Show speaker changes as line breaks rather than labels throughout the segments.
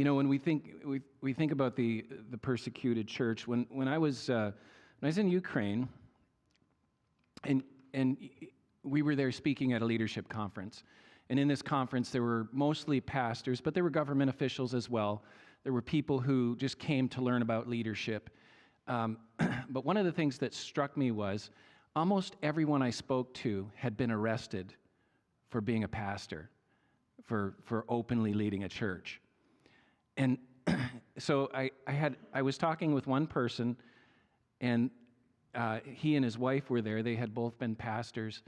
When we think about the persecuted church, when I was in Ukraine, and we were there speaking at a leadership conference, and in this conference there were mostly pastors, but there were government officials as well. There were people who just came to learn about leadership. But one of the things that struck me was almost everyone I spoke to had been arrested for being a pastor, for openly leading a church. And so I was talking with one person, and he and his wife were there. They had both been pastors,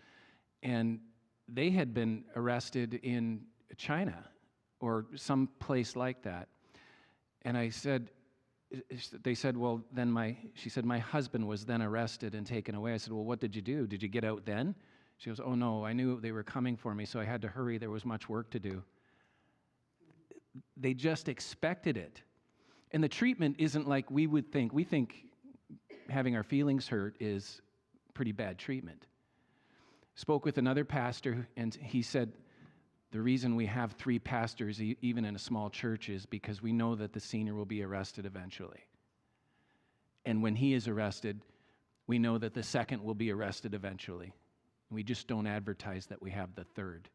and they had been arrested in China or some place like that. And they said, well, she said, my husband was then arrested and taken away. I said, well, what did you do? Did you get out then? She goes, oh no, I knew they were coming for me, so I had to hurry. There was much work to do. They just expected it. And the treatment isn't like we would think. We think having our feelings hurt is pretty bad treatment. Spoke with another pastor, and he said, the reason we have 3 pastors, even in a small church, is because we know that the senior will be arrested eventually. And when he is arrested, we know that the second will be arrested eventually. We just don't advertise that we have the third.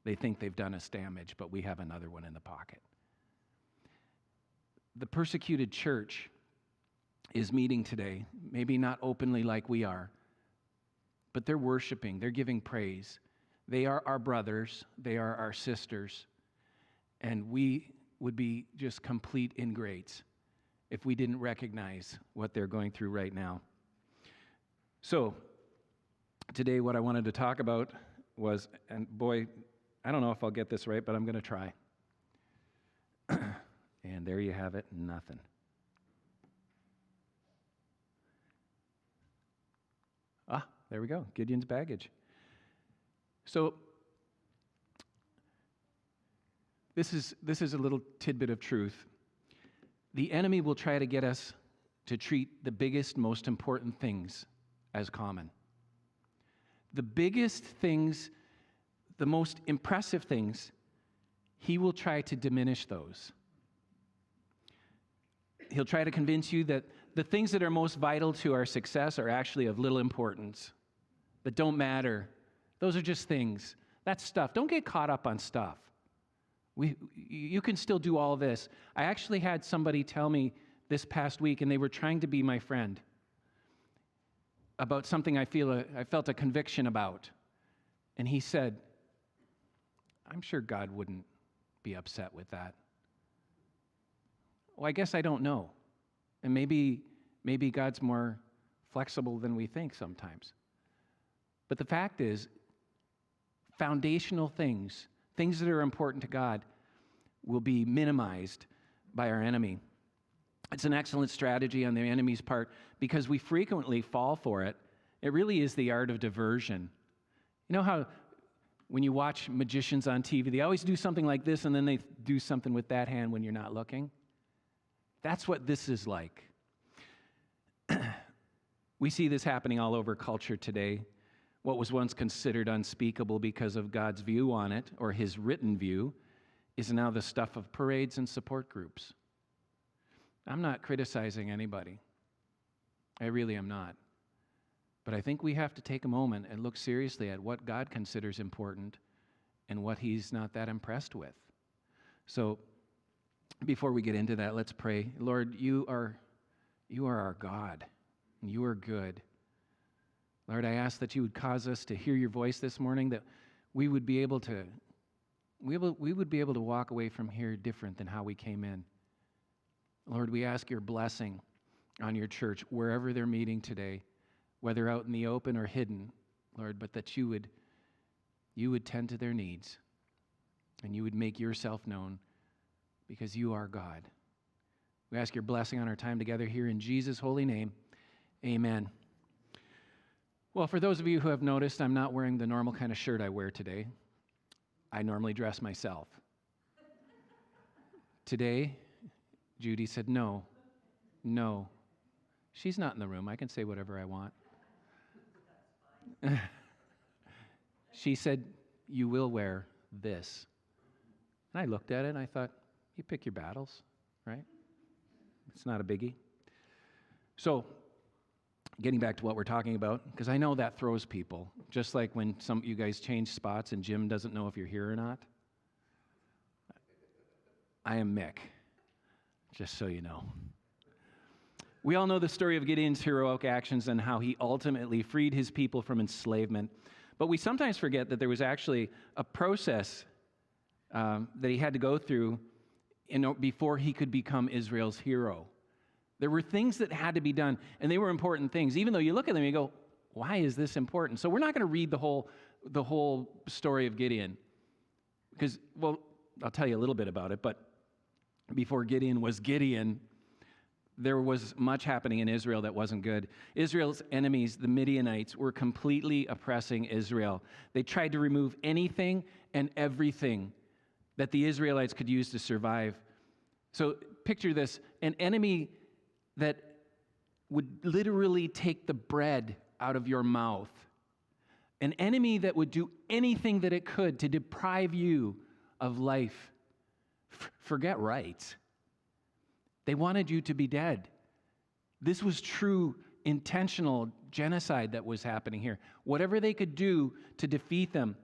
They think they've done us damage, but we have another one in the pocket. The persecuted church is meeting today, maybe not openly like we are, but they're worshiping, they're giving praise. They are our brothers, they are our sisters, and we would be just complete ingrates if we didn't recognize what they're going through right now. So, today what I wanted to talk about was, and boy, I don't know if I'll get this right, but I'm going to try. And there you have it, nothing. There we go, Gideon's baggage. So, this is a little tidbit of truth. The enemy will try to get us to treat the biggest, most important things as common. The biggest things, the most impressive things, he will try to diminish those. He'll try to convince you that the things that are most vital to our success are actually of little importance, that don't matter. Those are just things. That's stuff. Don't get caught up on stuff. You can still do all this. I actually had somebody tell me this past week, and they were trying to be my friend, about something I felt a conviction about. And he said, I'm sure God wouldn't be upset with that. Well, I guess I don't know. And maybe God's more flexible than we think sometimes. But the fact is, foundational things that are important to God, will be minimized by our enemy. It's an excellent strategy on the enemy's part because we frequently fall for it. It really is the art of diversion. You know how when you watch magicians on TV, they always do something like this and then they do something with that hand when you're not looking? That's what this is like. We see this happening all over culture today. What was once considered unspeakable because of God's view on it, or his written view, is now the stuff of parades and support groups. I'm not criticizing anybody. I really am not. But I think we have to take a moment and look seriously at what God considers important and what he's not that impressed with. So, before we get into that, let's pray. Lord, you are our God, and you are good. Lord, I ask that you would cause us to hear your voice this morning, that we would be able to walk away from here different than how we came in. Lord, we ask your blessing on your church wherever they're meeting today, whether out in the open or hidden, Lord, but that you would tend to their needs and you would make yourself known because you are God. We ask your blessing on our time together here in Jesus' holy name. Amen. Well, for those of you who have noticed, I'm not wearing the normal kind of shirt I wear today. I normally dress myself. Today, Judy said, no. She's not in the room. I can say whatever I want. She said, you will wear this. And I looked at it and I thought, You pick your battles, right? It's not a biggie. So, getting back to what we're talking about, because I know that throws people, just like when some of you guys change spots and Jim doesn't know if you're here or not. I am Mick, just so you know. We all know the story of Gideon's heroic actions and how he ultimately freed his people from enslavement. But we sometimes forget that there was actually a process that he had to go through before he could become Israel's hero. There were things that had to be done, and they were important things. Even though you look at them and you go, why is this important? So we're not going to read the whole story of Gideon. Because, well, I'll tell you a little bit about it, but before Gideon was Gideon, there was much happening in Israel that wasn't good. Israel's enemies, the Midianites, were completely oppressing Israel. They tried to remove anything and everything that the Israelites could use to survive. So picture this, an enemy that would literally take the bread out of your mouth. An enemy that would do anything that it could to deprive you of life. Forget rights. They wanted you to be dead. This was true, intentional genocide that was happening here. Whatever they could do to defeat them,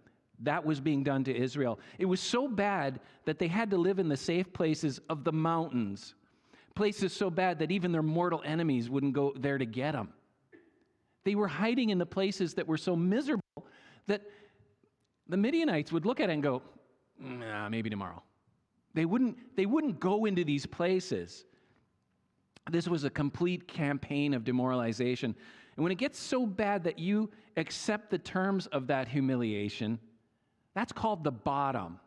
that was being done to Israel. It was so bad that they had to live in the safe places of the mountains. Places so bad that even their mortal enemies wouldn't go there to get them. They were hiding in the places that were so miserable that the Midianites would look at it and go, nah, maybe tomorrow. They wouldn't go into these places. This was a complete campaign of demoralization. And when it gets so bad that you accept the terms of that humiliation, that's called the bottom.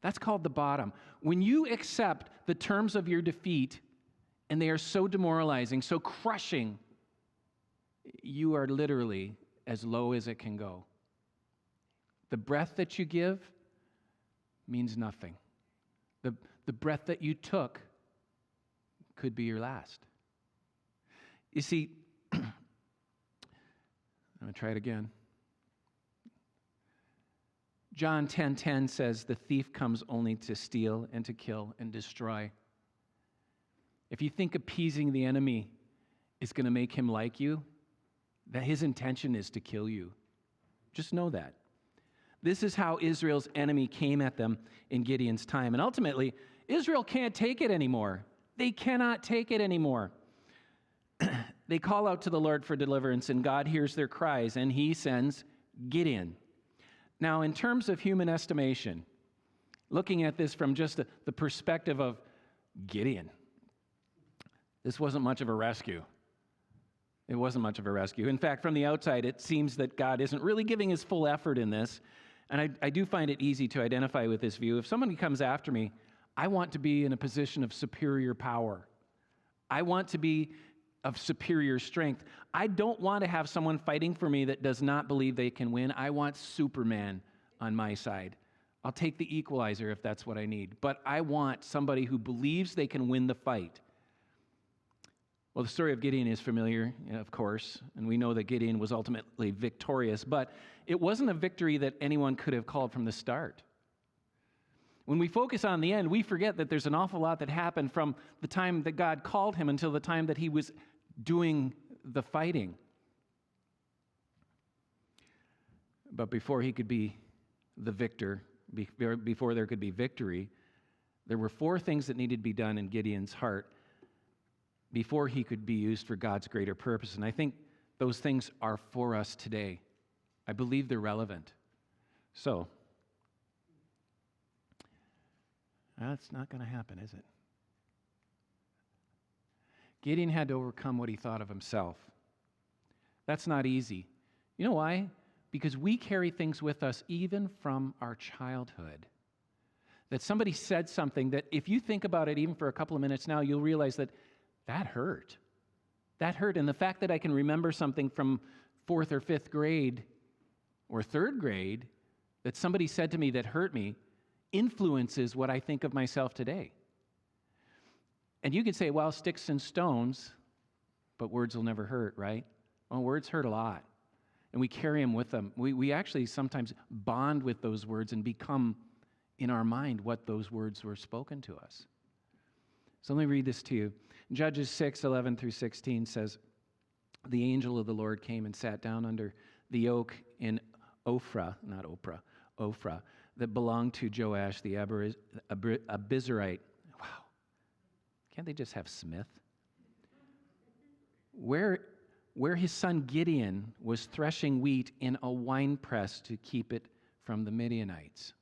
That's called the bottom. When you accept the terms of your defeat, and they are so demoralizing, so crushing, you are literally as low as it can go. The breath that you give means nothing. The breath that you took could be your last. You see, I'm going to try it again. John 10:10 says, the thief comes only to steal and to kill and destroy. If you think appeasing the enemy is going to make him like you, that his intention is to kill you. Just know that. This is how Israel's enemy came at them in Gideon's time. And ultimately, Israel can't take it anymore. They cannot take it anymore. They call out to the Lord for deliverance, and God hears their cries, and he sends Gideon. Now, in terms of human estimation, looking at this from just the perspective of Gideon, this wasn't much of a rescue. It wasn't much of a rescue. In fact, from the outside, it seems that God isn't really giving his full effort in this. And I do find it easy to identify with this view. If somebody comes after me, I want to be in a position of superior power. I want to be of superior strength. I don't want to have someone fighting for me that does not believe they can win. I want Superman on my side. I'll take the equalizer if that's what I need. But I want somebody who believes they can win the fight. Well, the story of Gideon is familiar, of course, and we know that Gideon was ultimately victorious, but it wasn't a victory that anyone could have called from the start. When we focus on the end, we forget that there's an awful lot that happened from the time that God called him until the time that he was doing the fighting. But before he could be the victor, before there could be victory, there were 4 things that needed to be done in Gideon's heart before he could be used for God's greater purpose. And I think those things are for us today. I believe they're relevant. So, that's not going to happen, is it? Gideon had to overcome what he thought of himself. That's not easy. You know why? Because we carry things with us even from our childhood. That somebody said something that if you think about it even for a couple of minutes now, you'll realize that hurt. That hurt. And the fact that I can remember something from 4th or 5th grade or 3rd grade that somebody said to me that hurt me influences what I think of myself today. And you could say, well, sticks and stones, but words will never hurt, right? Well, words hurt a lot. And we carry them with them. We actually sometimes bond with those words and become in our mind what those words were spoken to us. So let me read this to you. Judges 6:11 through 16 says, the angel of the Lord came and sat down under the oak in Ophrah, not Oprah, Ophrah, that belonged to Joash the Abizarite. Wow. Can't they just have Smith? Where his son Gideon was threshing wheat in a winepress to keep it from the Midianites.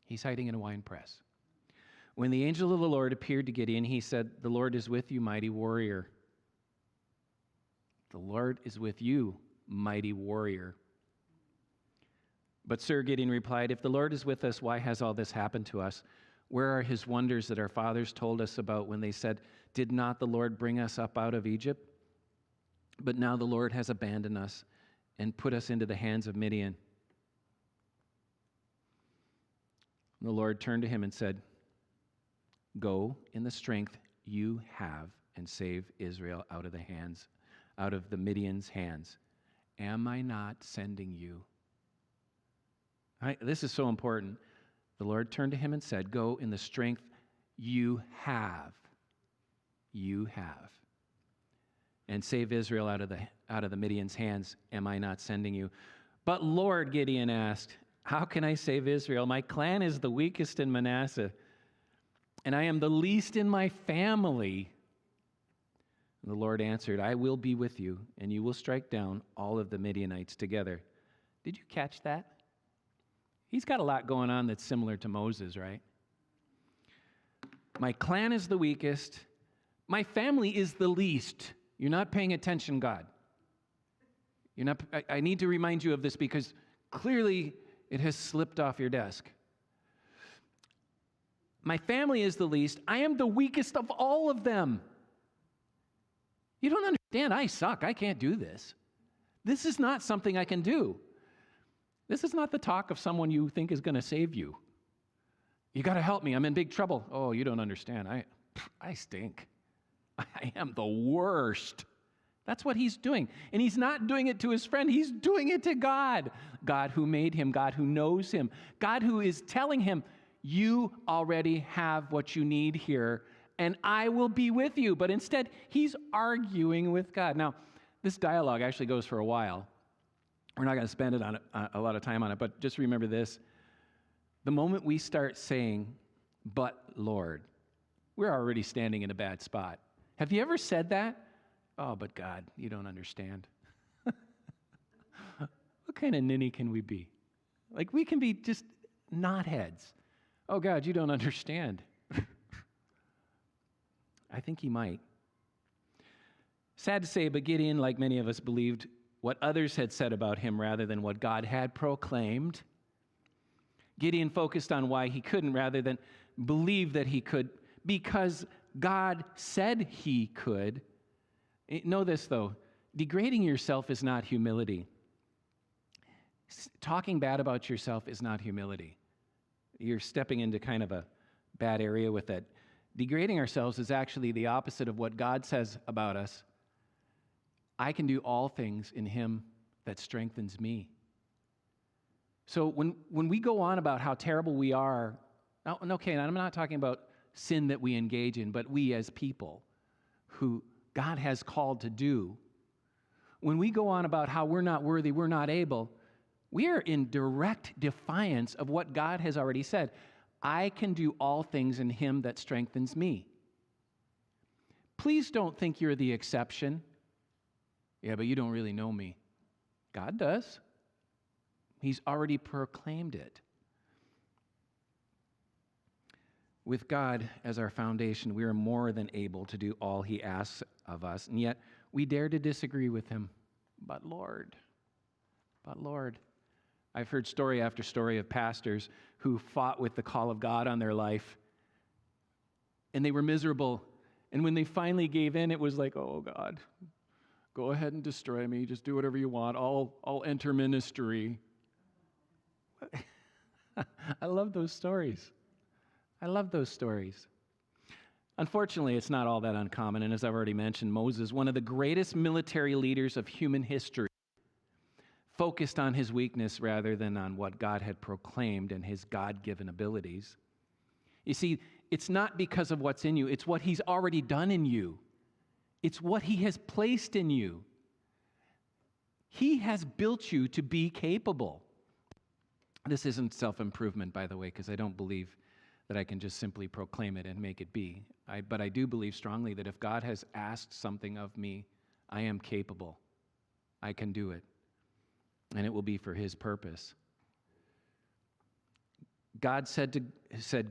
He's hiding in a winepress. When the angel of the Lord appeared to Gideon, he said, the Lord is with you, mighty warrior. The Lord is with you, mighty warrior. But Sir Gideon replied, if the Lord is with us, why has all this happened to us? Where are his wonders that our fathers told us about when they said, did not the Lord bring us up out of Egypt? But now the Lord has abandoned us and put us into the hands of Midian. The Lord turned to him and said, go in the strength you have and save Israel out of the Midian's hands. Am I not sending you? This is so important. The Lord turned to him and said, go in the strength you have. You have. And save Israel out of the Midian's hands. Am I not sending you? But Lord, Gideon asked, how can I save Israel? My clan is the weakest in Manasseh, and I am the least in my family. And the Lord answered, I will be with you, and you will strike down all of the Midianites together. Did you catch that? He's got a lot going on that's similar to Moses, right? My clan is the weakest. My family is the least. You're not paying attention, God. I need to remind you of this because clearly it has slipped off your desk. My family is the least. I am the weakest of all of them. You don't understand. I suck. I can't do this. This is not something I can do. This is not the talk of someone you think is going to save you. You got to help me. I'm in big trouble. Oh, you don't understand. I stink. I am the worst. That's what he's doing. And he's not doing it to his friend. He's doing it to God. God who made him, God who knows him, God who is telling him, you already have what you need here, and I will be with you. But instead, he's arguing with God. Now, this dialogue actually goes for a while. We're not going to spend a lot of time on it, but just remember this. The moment we start saying, but Lord, we're already standing in a bad spot. Have you ever said that? Oh, but God, you don't understand. What kind of ninny can we be? Like, we can be just knotheads. Oh, God, you don't understand. I think he might. Sad to say, but Gideon, like many of us, believed what others had said about him rather than what God had proclaimed. Gideon focused on why he couldn't rather than believe that he could because God said he could. Know this, though. Degrading yourself is not humility. Talking bad about yourself is not humility. You're stepping into kind of a bad area with it. Degrading ourselves is actually the opposite of what God says about us. I can do all things in him that strengthens me. So when we go on about how terrible we are, okay, and I'm not talking about sin that we engage in, but we as people who God has called to do, when we go on about how we're not worthy, we're not able, we are in direct defiance of what God has already said. I can do all things in him that strengthens me. Please don't think you're the exception. Yeah, but you don't really know me. God does. He's already proclaimed it. With God as our foundation, we are more than able to do all he asks of us, and yet we dare to disagree with him. But Lord, I've heard story after story of pastors who fought with the call of God on their life, and they were miserable. And when they finally gave in, it was like, oh God, go ahead and destroy me. Just do whatever you want. I'll enter ministry. I love those stories. Unfortunately, it's not all that uncommon, and as I've already mentioned, Moses, one of the greatest military leaders of human history, focused on his weakness rather than on what God had proclaimed and his God-given abilities. You see, it's not because of what's in you, it's what he's already done in you. It's what he has placed in you. He has built you to be capable. This isn't self-improvement, by the way, because I don't believe that I can just simply proclaim it and make it be. But I do believe strongly that if God has asked something of me, I am capable. I can do it. And it will be for his purpose. God said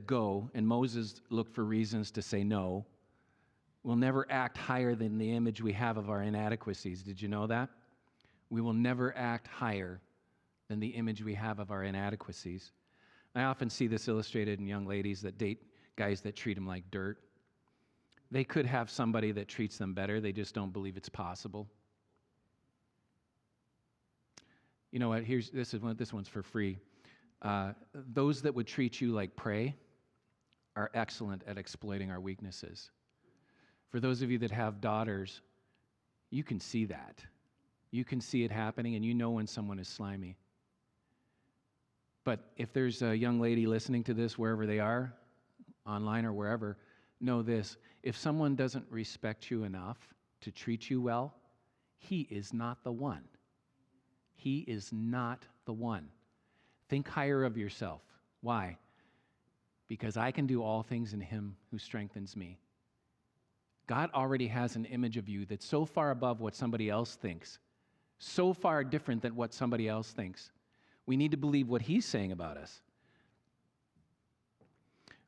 go, and Moses looked for reasons to say no. We'll never act higher than the image we have of our inadequacies. Did you know that? We will never act higher than the image we have of our inadequacies. I often see this illustrated in young ladies that date guys that treat them like dirt. They could have somebody that treats them better. They just don't believe it's possible. You know what? This one's for free. Those that would treat you like prey are excellent at exploiting our weaknesses. For those of you that have daughters, you can see that. You can see it happening, and you know when someone is slimy. But if there's a young lady listening to this, wherever they are, online or wherever, know this. If someone doesn't respect you enough to treat you well, he is not the one. He is not the one. Think higher of yourself. Why? Because I can do all things in him who strengthens me. God already has an image of you that's so far above what somebody else thinks, so far different than what somebody else thinks. We need to believe what he's saying about us.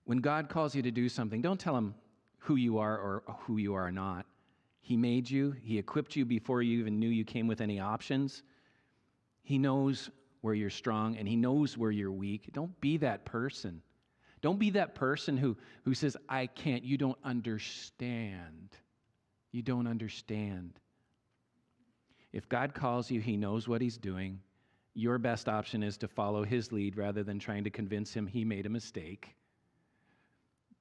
When God calls you to do something, don't tell him who you are or who you are not. He made you. He equipped you before you even knew you came with any options. He knows where you're strong, and he knows where you're weak. Don't be that person. Don't be that person who says, I can't. You don't understand. You don't understand. If God calls you, he knows what he's doing. Your best option is to follow his lead rather than trying to convince him he made a mistake.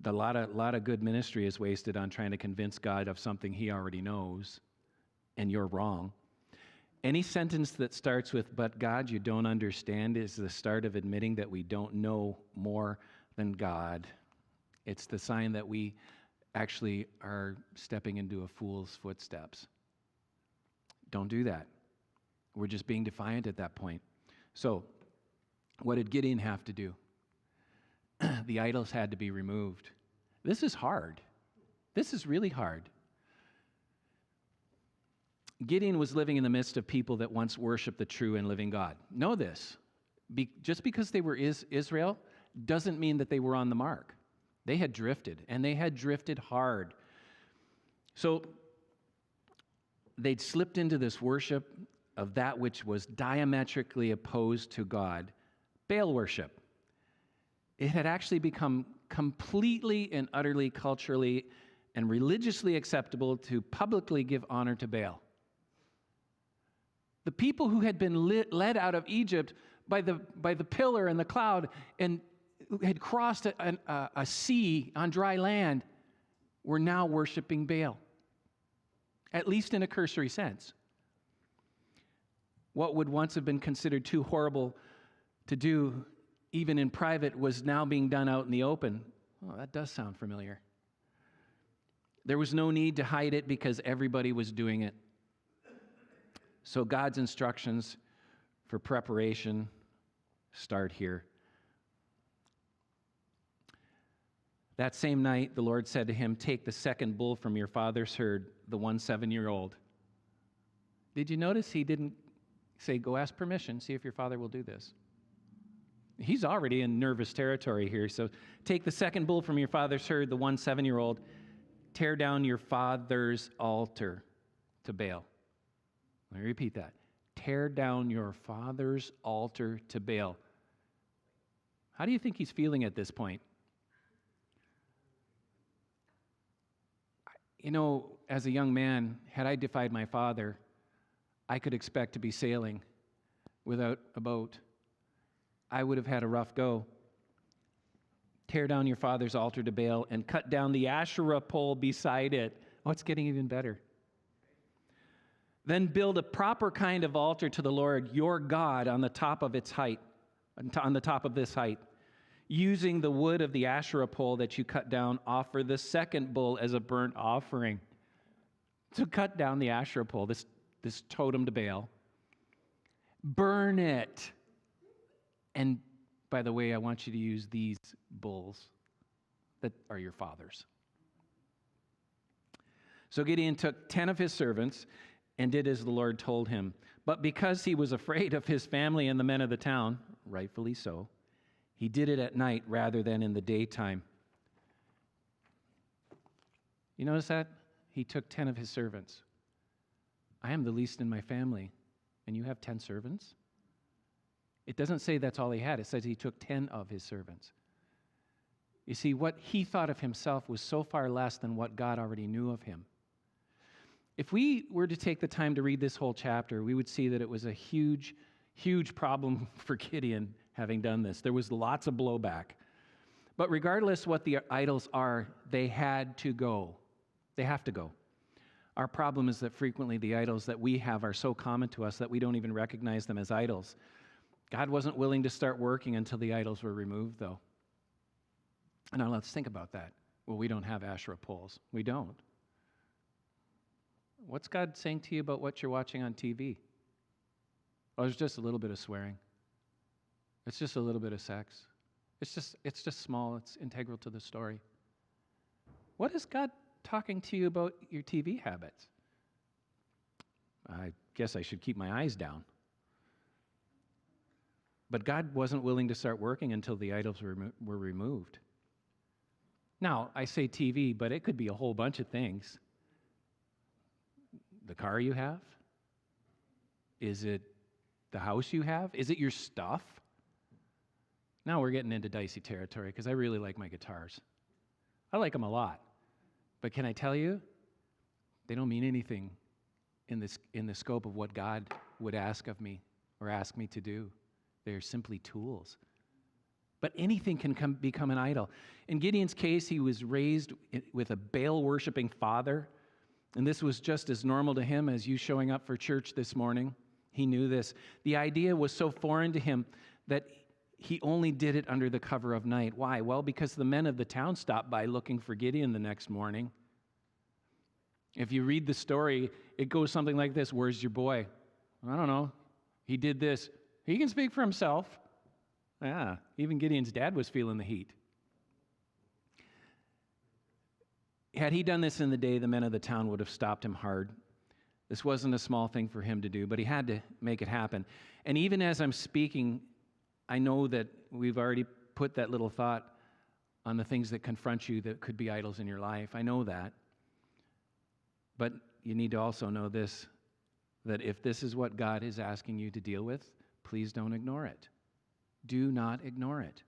A lot of good ministry is wasted on trying to convince God of something he already knows, and you're wrong. Any sentence that starts with, but God, you don't understand, is the start of admitting that we don't know more than God. It's the sign that we actually are stepping into a fool's footsteps. Don't do that. We're just being defiant at that point. So, what did Gideon have to do? The idols had to be removed. This is hard. This is really hard. Gideon was living in the midst of people that once worshiped the true and living God. Know this. Just because they were Israel doesn't mean that they were on the mark. They had drifted, and they had drifted hard. So, they'd slipped into this worship of that which was diametrically opposed to God, Baal worship. It had actually become completely and utterly culturally and religiously acceptable to publicly give honor to Baal. The people who had been led out of Egypt by the pillar and the cloud and had crossed a sea on dry land were now worshiping Baal, at least in a cursory sense. What would once have been considered too horrible to do, even in private, was now being done out in the open. Oh, that does sound familiar. There was no need to hide it because everybody was doing it. So God's instructions for preparation start here. That same night, the Lord said to him, take the second bull from your father's herd, the one 7-year-old. Did you notice he didn't say, go ask permission, see if your father will do this? He's already in nervous territory here. So take the second bull from your father's herd, the one 7-year-old, tear down your father's altar to Baal. Let me repeat that. Tear down your father's altar to Baal. How do you think he's feeling at this point? You know, as a young man, had I defied my father, I could expect to be sailing without a boat. I would have had a rough go. Tear down your father's altar to Baal and cut down the Asherah pole beside it. Oh, it's getting even better. Then build a proper kind of altar to the Lord your God on the top of its height, on the top of this height. Using the wood of the Asherah pole that you cut down, offer the second bull as a burnt offering. So cut down the Asherah pole, this totem to Baal. Burn it. And by the way, I want you to use these bulls that are your father's. So Gideon took 10 of his servants and did as the Lord told him. But because he was afraid of his family and the men of the town, rightfully so, he did it at night rather than in the daytime. You notice that? He took 10 of his servants. I am the least in my family, and you have 10 servants? It doesn't say that's all he had. It says he took 10 of his servants. You see, what he thought of himself was so far less than what God already knew of him. If we were to take the time to read this whole chapter, we would see that it was a huge, huge problem for Gideon having done this. There was lots of blowback. But regardless what the idols are, they had to go. They have to go. Our problem is that frequently the idols that we have are so common to us that we don't even recognize them as idols. God wasn't willing to start working until the idols were removed, though. Now let's think about that. Well, we don't have Asherah poles. We don't. What's God saying to you about what you're watching on TV? Oh, there's just a little bit of swearing. It's just a little bit of sex. It's just small. It's integral to the story. What is God talking to you about your TV habits? I guess I should keep my eyes down. But God wasn't willing to start working until the idols were removed. Now, I say TV, but it could be a whole bunch of things. The car you have? Is it the house you have? Is it your stuff? Now we're getting into dicey territory because I really like my guitars. I like them a lot. But can I tell you, they don't mean anything in the scope of what God would ask of me or ask me to do. They're simply tools. But anything can become an idol. In Gideon's case, he was raised with a Baal-worshiping father, and this was just as normal to him as you showing up for church this morning. He knew this. The idea was so foreign to him that he only did it under the cover of night. Why? Well, because the men of the town stopped by looking for Gideon the next morning. If you read the story, it goes something like this. Where's your boy? I don't know. He did this. He can speak for himself. Yeah, even Gideon's dad was feeling the heat. Had he done this in the day, the men of the town would have stopped him hard. This wasn't a small thing for him to do, but he had to make it happen. And even as I'm speaking, I know that we've already put that little thought on the things that confront you that could be idols in your life. I know that. But you need to also know this, that if this is what God is asking you to deal with, please don't ignore it. Do not ignore it.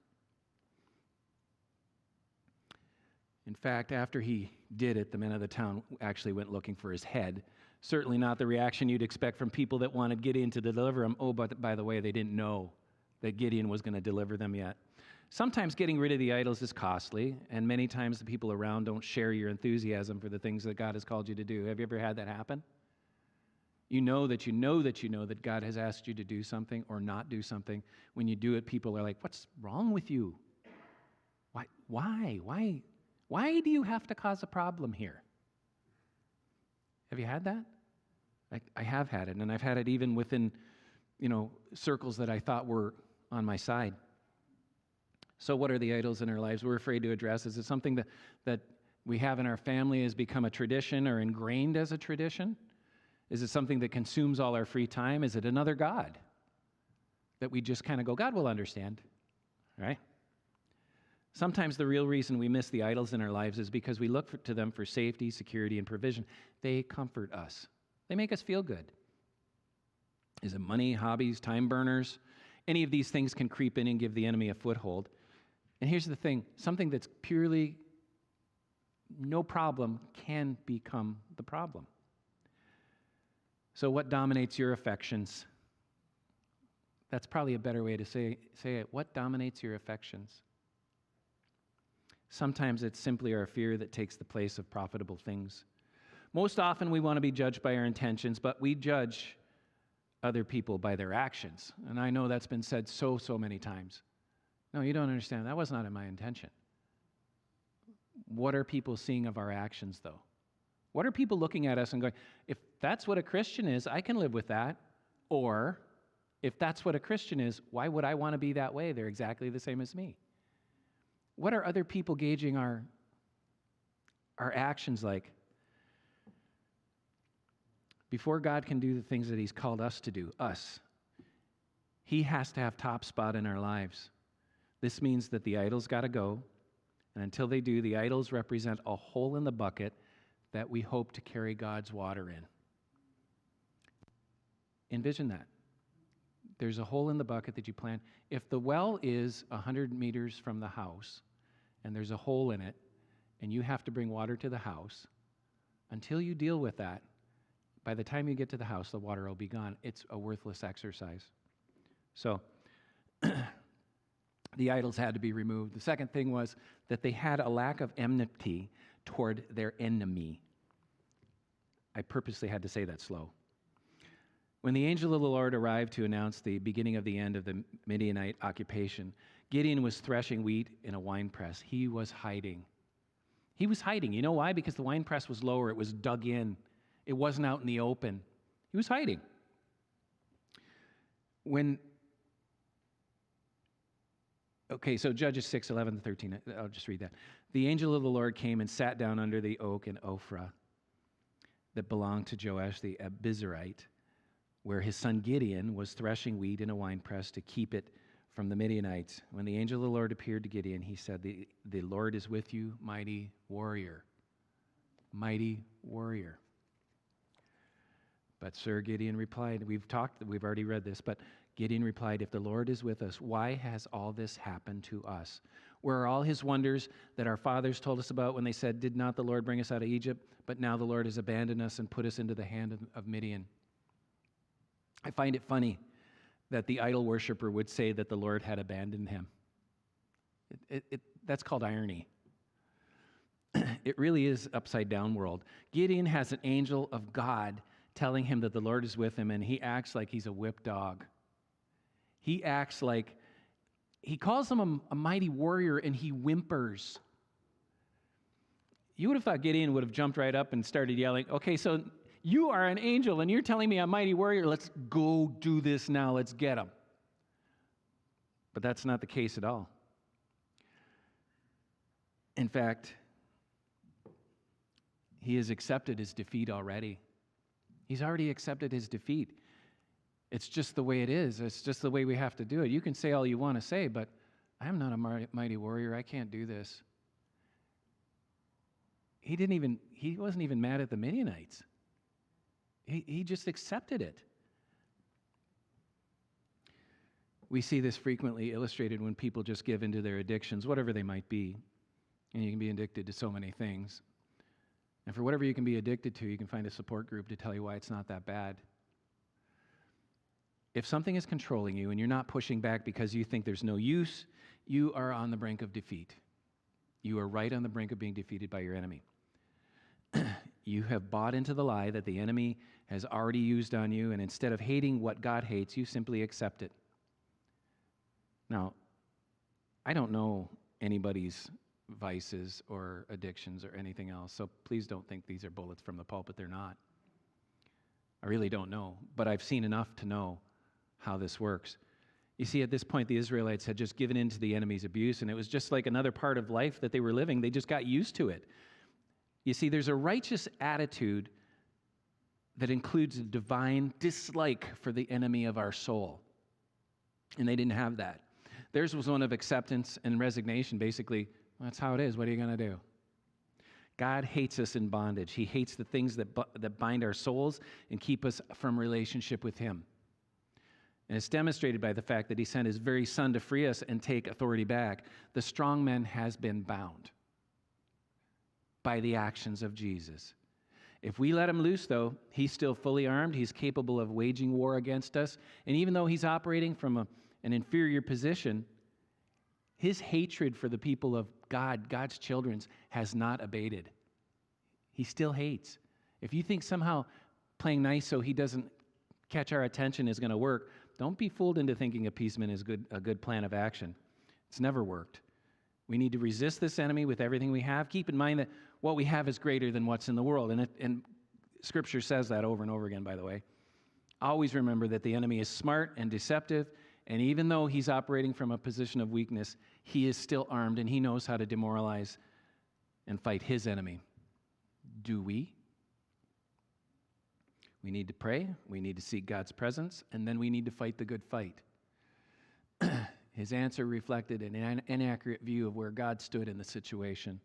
In fact, after he did it, the men of the town actually went looking for his head. Certainly not the reaction you'd expect from people that wanted Gideon to deliver him. Oh, but by the way, they didn't know that Gideon was going to deliver them yet. Sometimes getting rid of the idols is costly, and many times the people around don't share your enthusiasm for the things that God has called you to do. Have you ever had that happen? You know that God has asked you to do something or not do something. When you do it, people are like, what's wrong with you? Why do you have to cause a problem here? Have you had that? I have had it, and I've had it even within, circles that I thought were on my side. So what are the idols in our lives we're afraid to address? Is it something that we have in our family has become a tradition or ingrained as a tradition? Is it something that consumes all our free time? Is it another God that we just kind of go, God will understand, right? Sometimes the real reason we miss the idols in our lives is because we look to them for safety, security, and provision. They comfort us. They make us feel good. Is it money, hobbies, time burners? Any of these things can creep in and give the enemy a foothold. And here's the thing, something that's purely no problem can become the problem. So what dominates your affections? That's probably a better way to say it. What dominates your affections? Sometimes it's simply our fear that takes the place of profitable things. Most often we want to be judged by our intentions, but we judge other people by their actions. And I know that's been said so many times. No, you don't understand. That was not in my intention. What are people seeing of our actions, though? What are people looking at us and going, if that's what a Christian is, I can live with that. Or, if that's what a Christian is, why would I want to be that way? They're exactly the same as me. What are other people gauging our actions like? Before God can do the things that He's called us to do, He has to have top spot in our lives. This means that the idols got to go, and until they do, the idols represent a hole in the bucket that we hope to carry God's water in. Envision that. There's a hole in the bucket that you plant. If the well is 100 meters from the house, and there's a hole in it, and you have to bring water to the house, until you deal with that, by the time you get to the house, the water will be gone. It's a worthless exercise. So, the idols had to be removed. The second thing was that they had a lack of enmity toward their enemy. I purposely had to say that slow. When the angel of the Lord arrived to announce the beginning of the end of the Midianite occupation, Gideon was threshing wheat in a winepress. He was hiding. He was hiding. You know why? Because the winepress was lower. It was dug in. It wasn't out in the open. He was hiding. So Judges 6:11-13, I'll just read that. The angel of the Lord came and sat down under the oak in Ophrah that belonged to Joash the Abiezrite, where his son Gideon was threshing wheat in a winepress to keep it from the Midianites. When the angel of the Lord appeared to Gideon, he said, the Lord is with you, mighty warrior. Mighty warrior. But Sir Gideon replied, we've already read this, but Gideon replied, if the Lord is with us, why has all this happened to us? Where are all his wonders that our fathers told us about when they said, did not the Lord bring us out of Egypt? But now the Lord has abandoned us and put us into the hand of Midian. I find it funny that the idol worshiper would say that the Lord had abandoned him. That's called irony. It really is upside down world. Gideon has an angel of God telling him that the Lord is with him, and he acts like he's a whipped dog. He acts like, he calls him a mighty warrior, and he whimpers. You would have thought Gideon would have jumped right up and started yelling, okay, so you are an angel, and you're telling me I'm a mighty warrior. Let's go do this now. Let's get him. But that's not the case at all. In fact, he has accepted his defeat already. He's already accepted his defeat. It's just the way it is. It's just the way we have to do it. You can say all you want to say, but I'm not a mighty warrior. I can't do this. He wasn't even mad at the Midianites. He just accepted it. We see this frequently illustrated when people just give into their addictions, whatever they might be. And you can be addicted to so many things. And for whatever you can be addicted to, you can find a support group to tell you why it's not that bad. If something is controlling you and you're not pushing back because you think there's no use, you are on the brink of defeat. You are right on the brink of being defeated by your enemy. You have bought into the lie that the enemy has already used on you, and instead of hating what God hates, you simply accept it. Now, I don't know anybody's vices or addictions or anything else, so please don't think these are bullets from the pulpit. They're not. I really don't know, but I've seen enough to know how this works. You see, at this point, the Israelites had just given in to the enemy's abuse, and it was just like another part of life that they were living. They just got used to it. You see, there's a righteous attitude that includes a divine dislike for the enemy of our soul, and they didn't have that. Theirs was one of acceptance and resignation. Basically, that's how it is. What are you going to do? God hates us in bondage. He hates the things that bind our souls and keep us from relationship with Him. And it's demonstrated by the fact that He sent His very Son to free us and take authority back. The strong man has been bound by the actions of Jesus. If we let Him loose, though, He's still fully armed. He's capable of waging war against us. And even though He's operating from an inferior position, His hatred for the people of God, God's children, has not abated. He still hates. If you think somehow playing nice so he doesn't catch our attention is going to work, don't be fooled into thinking appeasement is a good plan of action. It's never worked. We need to resist this enemy with everything we have. Keep in mind that what we have is greater than what's in the world. And Scripture says that over and over again, by the way. Always remember that the enemy is smart and deceptive, and even though he's operating from a position of weakness, he is still armed, and he knows how to demoralize and fight his enemy. Do we? We need to pray, we need to seek God's presence, and then we need to fight the good fight. His answer reflected an inaccurate view of where God stood in the situation.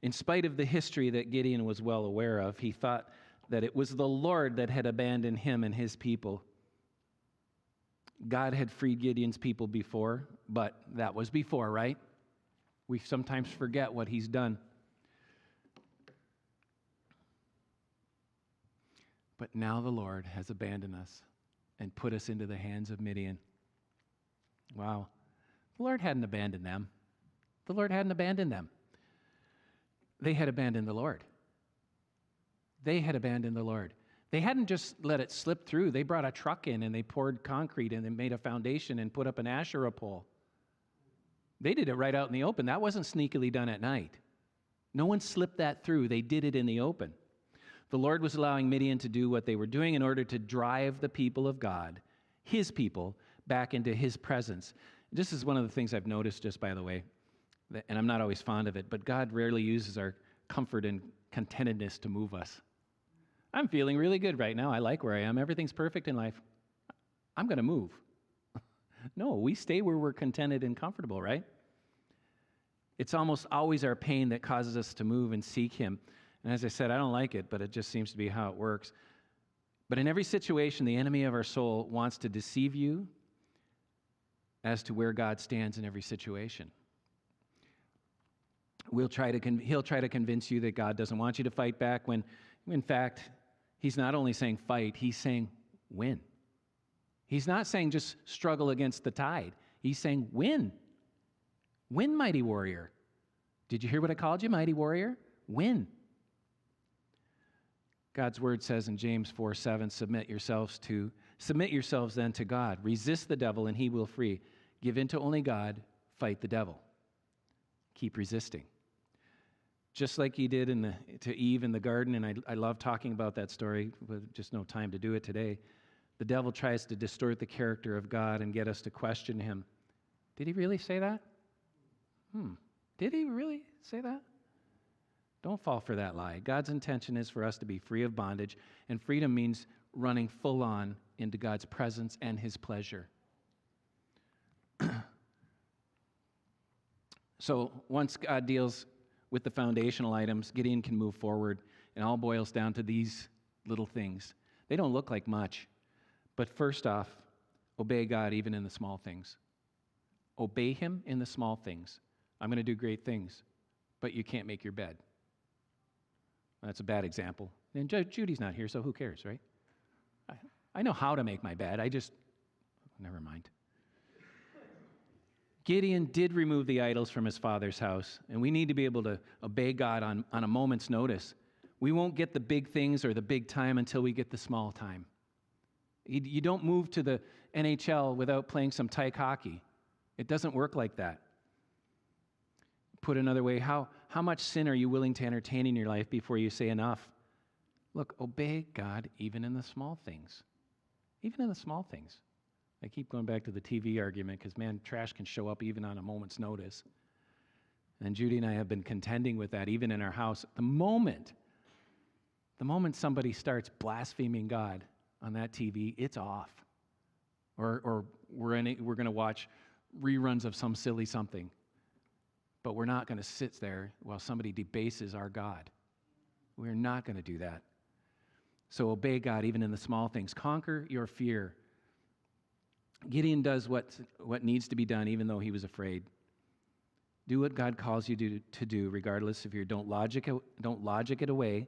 In spite of the history that Gideon was well aware of, he thought that it was the Lord that had abandoned him and his people. God had freed Gideon's people before, but that was before, right? We sometimes forget what he's done. But now the Lord has abandoned us and put us into the hands of Midian. Wow. The Lord hadn't abandoned them. The Lord hadn't abandoned them. They had abandoned the Lord. They had abandoned the Lord. They hadn't just let it slip through. They brought a truck in and they poured concrete and they made a foundation and put up an Asherah pole. They did it right out in the open. That wasn't sneakily done at night. No one slipped that through. They did it in the open. The Lord was allowing Midian to do what they were doing in order to drive the people of God, his people, back into his presence. This is one of the things I've noticed, just by the way, and I'm not always fond of it, but God rarely uses our comfort and contentedness to move us. I'm feeling really good right now. I like where I am. Everything's perfect in life. I'm going to move. No, we stay where we're contented and comfortable, right? It's almost always our pain that causes us to move and seek him. And as I said, I don't like it, but it just seems to be how it works. But in every situation, the enemy of our soul wants to deceive you as to where God stands in every situation. He'll try to convince you that God doesn't want you to fight back when, in fact, he's not only saying fight, he's saying win. He's not saying just struggle against the tide. He's saying win. Win, mighty warrior. Did you hear what I called you, mighty warrior? Win. God's word says in James 4:7, submit yourselves then to God. Resist the devil and he will flee. Give in to only God, fight the devil. Keep resisting. Just like he did to Eve in the garden, and I love talking about that story, with just no time to do it today. The devil tries to distort the character of God and get us to question him. Did he really say that? Did he really say that? Don't fall for that lie. God's intention is for us to be free of bondage, and freedom means running full on into God's presence and his pleasure. So once God deals with the foundational items, Gideon can move forward, and all boils down to these little things. They don't look like much, but first off, obey God even in the small things. Obey him in the small things. I'm going to do great things, but you can't make your bed. That's a bad example. And Judy's not here, so who cares, right? I know how to make my bed. Never mind. Gideon did remove the idols from his father's house, and we need to be able to obey God on a moment's notice. We won't get the big things or the big time until we get the small time. You don't move to the NHL without playing some tyke hockey. It doesn't work like that. Put another way, how much sin are you willing to entertain in your life before you say enough? Look, obey God even in the small things. Even in the small things. I keep going back to the TV argument because, man, trash can show up even on a moment's notice. And Judy and I have been contending with that even in our house. The moment somebody starts blaspheming God on that TV, it's off. Or we're going to watch reruns of some silly something. But we're not going to sit there while somebody debases our God. We're not going to do that. So obey God even in the small things. Conquer your fear. Gideon does what needs to be done even though he was afraid. Do what God calls you to do, regardless if you don't logic it away.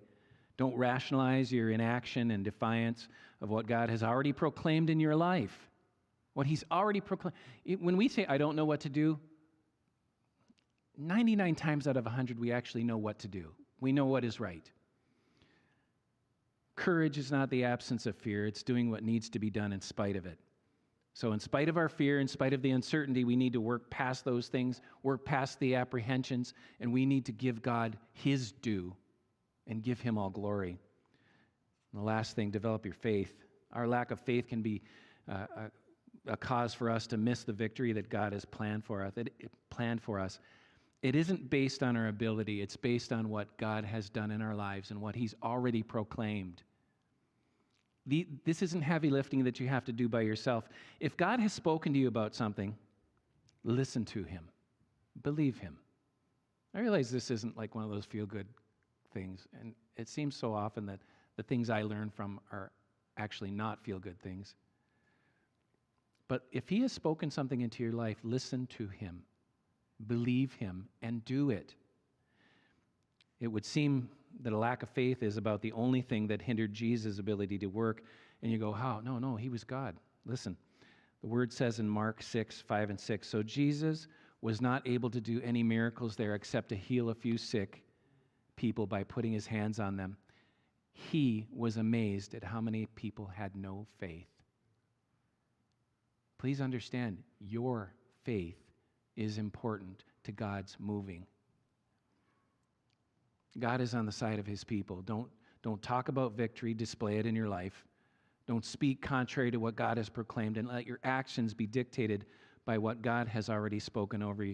Don't rationalize your inaction and defiance of what God has already proclaimed in your life. What he's already proclaimed. When we say, I don't know what to do, 99 times out of 100, we actually know what to do. We know what is right. Courage is not the absence of fear. It's doing what needs to be done in spite of it. So in spite of our fear, in spite of the uncertainty, we need to work past those things, work past the apprehensions, and we need to give God his due and give him all glory. And the last thing, develop your faith. Our lack of faith can be a cause for us to miss the victory that God has planned for us. It isn't based on our ability. It's based on what God has done in our lives and what he's already proclaimed. This isn't heavy lifting that you have to do by yourself. If God has spoken to you about something, listen to him. Believe him. I realize this isn't like one of those feel-good things, and it seems so often that the things I learn from are actually not feel-good things. But if he has spoken something into your life, listen to him. Believe him and do it. It would seem that a lack of faith is about the only thing that hindered Jesus' ability to work. And you go, how? No, he was God. Listen, the word says in Mark 6:5-6, so Jesus was not able to do any miracles there except to heal a few sick people by putting his hands on them. He was amazed at how many people had no faith. Please understand, your faith is important to God's moving. God is on the side of his people. Don't talk about victory, display it in your life. Don't speak contrary to what God has proclaimed, and let your actions be dictated by what God has already spoken over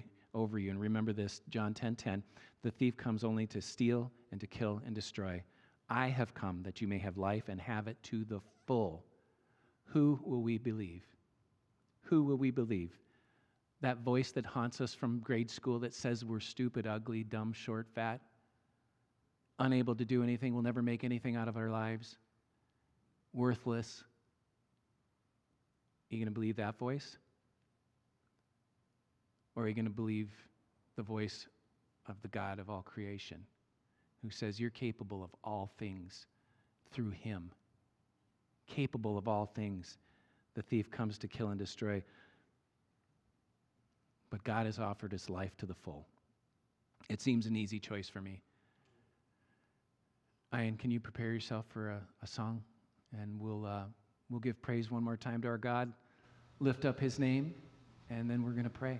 you. And remember this, John 10:10, the thief comes only to steal and to kill and destroy. I have come that you may have life and have it to the full. Who will we believe? Who will we believe? That voice that haunts us from grade school that says we're stupid, ugly, dumb, short, fat, unable to do anything, will never make anything out of our lives, worthless. Are you going to believe that voice? Or are you going to believe the voice of the God of all creation, who says you're capable of all things through him? Capable of all things. The thief comes to kill and destroy. But God has offered his life to the full. It seems an easy choice for me. Ian, can you prepare yourself for a song? And we'll give praise one more time to our God, lift up his name, and then we're going to pray.